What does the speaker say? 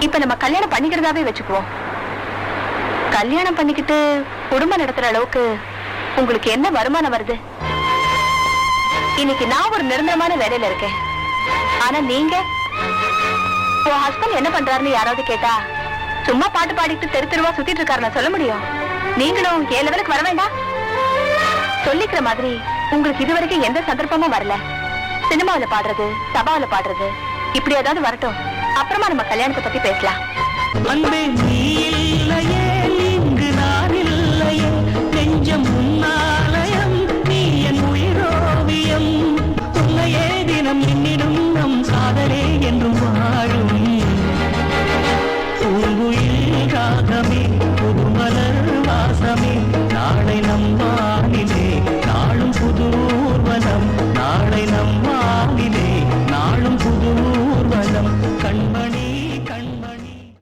இப்ப நம்ம கல்யாணம் பண்ணிக்கிறதாவே வச்சுக்குவோம். கல்யாணம் பண்ணிக்கிட்டு குடும்பம் நடத்துற அளவுக்கு உங்களுக்கு என்ன வருமானம் வருது? இன்னைக்கு நான் ஒரு நிரந்தரமான வேலையில இருக்கேன். ஆனா நீங்க உன் ஹஸ்பண்ட் என்ன பண்றாருன்னு யாராவது கேட்டா சும்மா பாட்டு பாடிட்டு தெரு தெருவா சுத்திட்டு இருக்காருன்னு சொல்ல முடியும். நீங்களும் 7 லெவலுக்கு வர வேண்டாம். சொல்லிக்கிற மாதிரி உங்களுக்கு இதுவரைக்கும் எந்த சந்தர்ப்பமும் வரல. சினிமாவில பாடுறது, சபாவில பாடுறது, இப்படி ஏதாவது வரட்டும். அப்புறமா நம்ம கல்யாணத்தை பத்தி பேசலாம்.